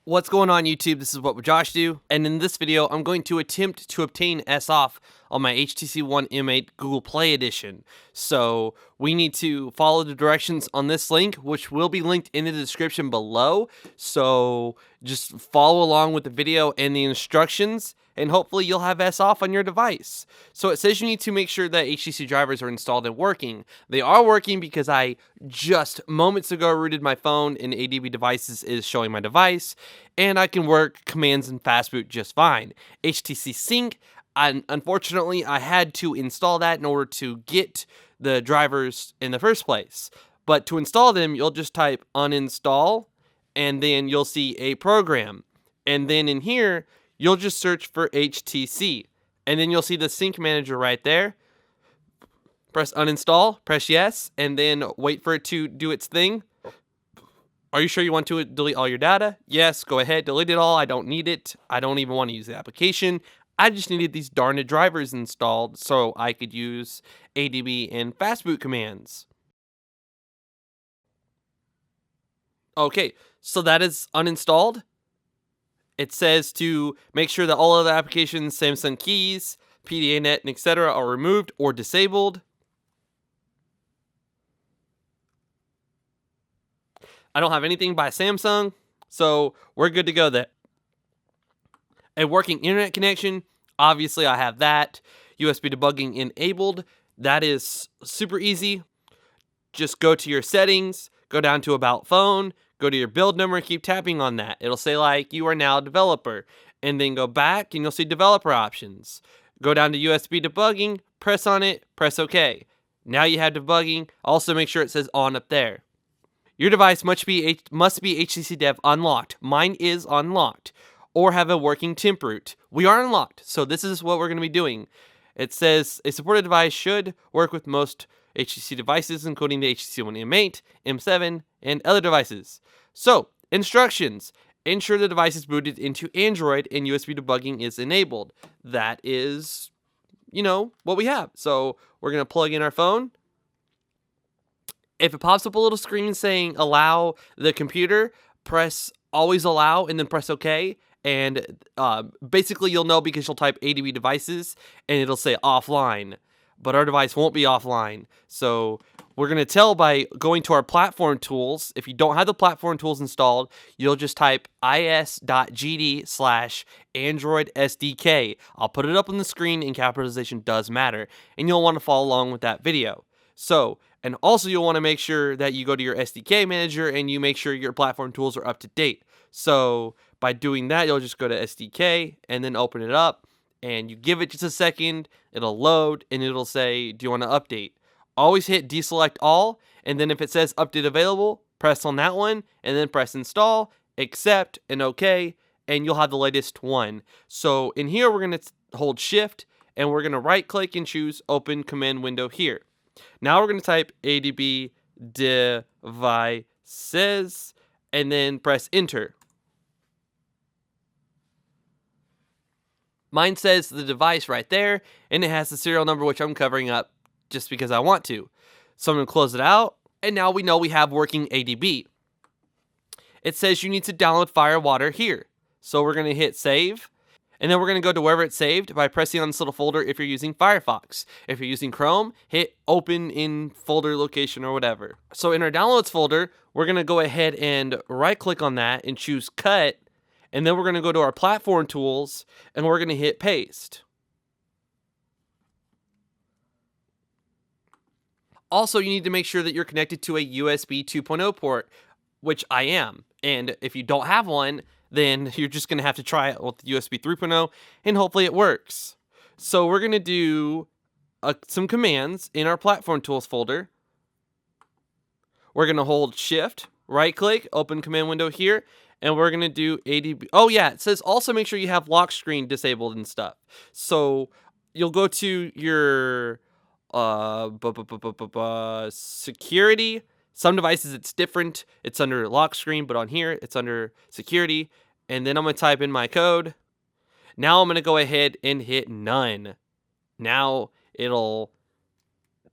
What's going on YouTube? This is wwjoshdew, and in this video I'm going to attempt to obtain S-Off on my HTC One M8 Google Play Edition. So we need to follow the directions on this link, which will be linked in the description below. So just follow along with the video and the instructions, and hopefully you'll have S-Off on your device. So it says you need to make sure that HTC drivers are installed and working. They are working because I just moments ago rooted my phone and ADB devices is showing my device, and I can work commands in Fastboot just fine. HTC Sync, unfortunately I had to install that in order to get the drivers in the first place. But to install them, you'll just type uninstall, and then you'll see a program. And then in here, you'll just search for HTC, and then you'll see the sync manager right there. Press uninstall, press yes, and then wait for it to do its thing. Are you sure you want to delete all your data? Yes, go ahead, delete it all. I don't need it. I don't even want to use the application. I just needed these darned drivers installed so I could use ADB and Fastboot commands. Okay, so that is uninstalled. It says to make sure that all other applications, Samsung keys, PDA-Net, and etc. are removed or disabled. I don't have anything by Samsung, so we're good to go there. A working internet connection, obviously I have that. USB debugging enabled, that is super easy. Just go to your settings, go down to About Phone, go to your build number, keep tapping on that. It'll say like, you are now a developer. And then go back and you'll see developer options. Go down to USB debugging, press on it, press OK. Now you have debugging. Also make sure it says on up there. Your device must be HTC Dev unlocked. Mine is unlocked. Or have a working temp root. We are unlocked, so this is what we're going to be doing. It says a supported device should work with most HTC devices, including the HTC One M8, M7, and other devices. So, instructions. Ensure the device is booted into Android and USB debugging is enabled. That is, what we have. So, we're going to plug in our phone. If it pops up a little screen saying allow the computer, press always allow and then press OK. And basically you'll know because you'll type ADB devices and it'll say offline. But our device won't be offline. So we're going to tell by going to our platform tools. If you don't have the platform tools installed, you'll just type is.gd/Android SDK. I'll put it up on the screen, and capitalization does matter. And you'll want to follow along with that video. So, and also you'll want to make sure that you go to your SDK manager and you make sure your platform tools are up to date. So by doing that, you'll just go to SDK and then open it up, and you give it just a second, it'll load, and it'll say, do you want to update? Always hit deselect all, and then if it says update available, press on that one, and then press install, accept, and OK, and you'll have the latest one. So in here, we're going to hold shift, and we're going to right click and choose open command window here. Now we're going to type ADB devices, and then press enter. Mine says the device right there, and it has the serial number, which I'm covering up just because I want to. So I'm going to close it out, and now we know we have working ADB. It says you need to download Firewater here. So we're going to hit save, and then we're going to go to wherever it's saved by pressing on this little folder if you're using Firefox. If you're using Chrome, hit open in folder location or whatever. So in our downloads folder, we're going to go ahead and right click on that and choose cut. And then we're going to go to our platform tools, and we're going to hit paste. Also, you need to make sure that you're connected to a USB 2.0 port, which I am. And if you don't have one, then you're just going to have to try it with USB 3.0, and hopefully it works. So we're going to do some commands in our platform tools folder. We're going to hold shift, right click, open command window here, and we're going to do ADB. Oh yeah, it says also make sure you have lock screen disabled and stuff. So you'll go to your security. Some devices it's different. It's under lock screen, but on here it's under security. And then I'm going to type in my code. Now I'm going to go ahead and hit none. Now it'll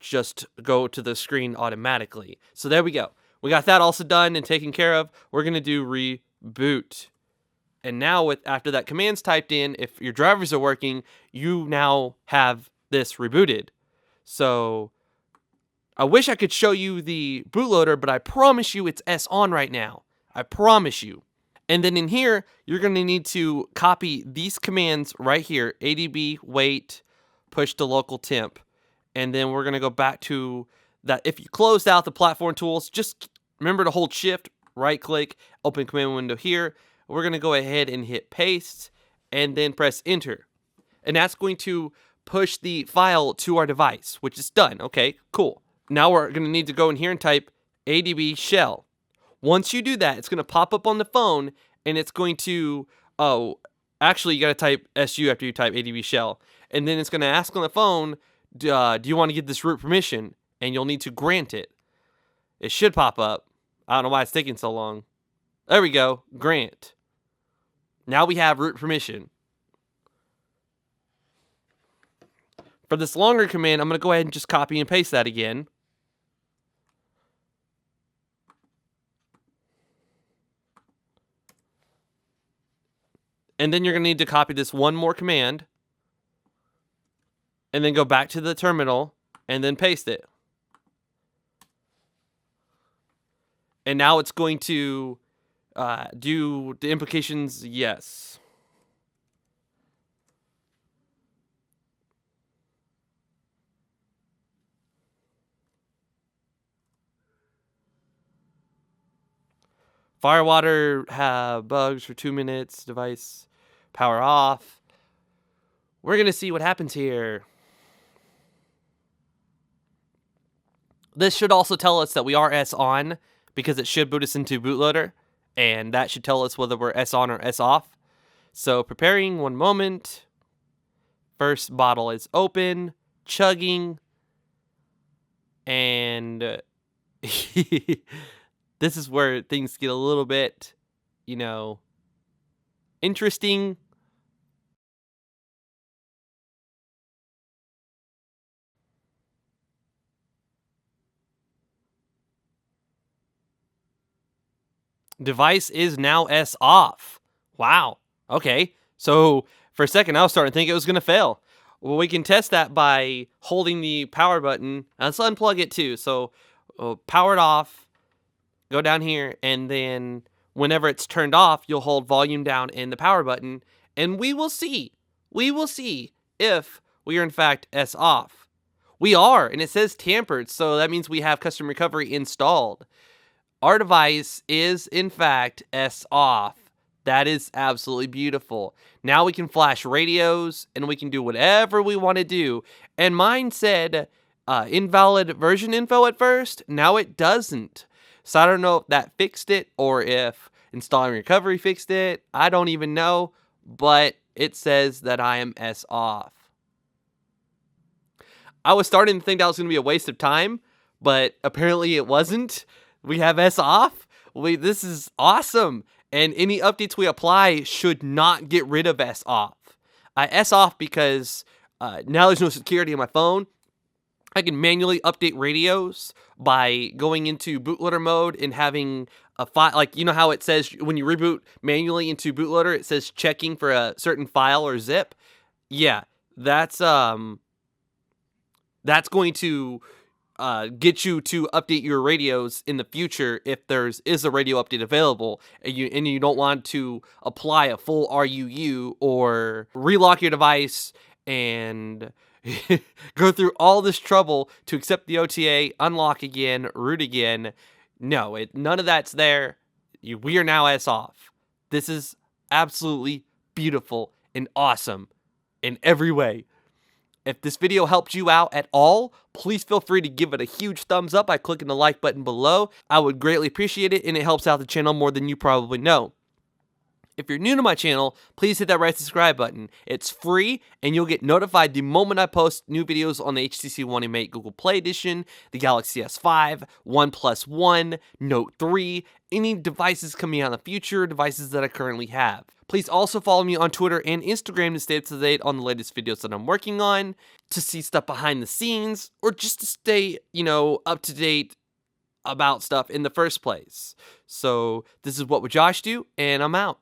just go to the screen automatically. So there we go. We got that also done and taken care of. We're going to do reboot. And now after that command's typed in, if your drivers are working, you now have this rebooted. So I wish I could show you the bootloader, but I promise you it's S on right now. I promise you. And then in here, you're going to need to copy these commands right here. ADB, wait, push to local temp. And then we're going to go back to that. If you closed out the platform tools, just remember to hold shift, right click, open command window here. We're going to go ahead and hit paste and then press enter. And that's going to push the file to our device, which is done. Okay, cool. Now we're going to need to go in here and type ADB shell. Once you do that, it's going to pop up on the phone, and it's going to, actually, you got to type SU after you type ADB shell. And then it's going to ask on the phone, do you want to give this root permission? And you'll need to grant it. It should pop up. I don't know why it's taking so long. There we go, grant. Now we have root permission. For this longer command, I'm going to go ahead and just copy and paste that again. And then you're going to need to copy this one more command. And then go back to the terminal and then paste it. And now it's going to do the implications, yes. Firewater have bugs for 2 minutes, device power off. We're going to see what happens here. This should also tell us that we are S on, because it should boot us into bootloader, and that should tell us whether we're S on or S off. So preparing, 1 moment. First bottle is open, chugging, and this is where things get a little bit, interesting. Device is now S off. Wow. Okay. So for a second, I was starting to think it was going to fail. Well, we can test that by holding the power button. Let's unplug it too. So power it off, go down here, and then whenever it's turned off, you'll hold volume down and the power button, and we will see. We will see if we are in fact S off. We are, and it says tampered, so that means we have custom recovery installed. Our device is, in fact, S off. That is absolutely beautiful. Now we can flash radios, and we can do whatever we want to do. And mine said invalid version info at first. Now it doesn't. So I don't know if that fixed it, or if installing recovery fixed it. I don't even know, but it says that I am S off. I was starting to think that was going to be a waste of time, but apparently it wasn't. We have S off. This is awesome. And any updates we apply should not get rid of S off. I S off because now there's no security on my phone. I can manually update radios by going into bootloader mode and having a file. Like, you know how it says when you reboot manually into bootloader, it says checking for a certain file or zip. Yeah, that's going to get you to update your radios in the future if there is a radio update available, and you don't want to apply a full RUU or relock your device and go through all this trouble to accept the OTA, unlock again, root again. No, none of that's there. We are now S off. This is absolutely beautiful and awesome in every way. If this video helped you out at all, please feel free to give it a huge thumbs up by clicking the like button below. I would greatly appreciate it, and it helps out the channel more than you probably know. If you're new to my channel, please hit that red subscribe button. It's free, and you'll get notified the moment I post new videos on the HTC One M8 Google Play Edition, the Galaxy S5, OnePlus One, Note 3, any devices coming out in the future, devices that I currently have. Please also follow me on Twitter and Instagram to stay up to date on the latest videos that I'm working on, to see stuff behind the scenes, or just to stay, up to date about stuff in the first place. So this is What Would Josh Do, and I'm out.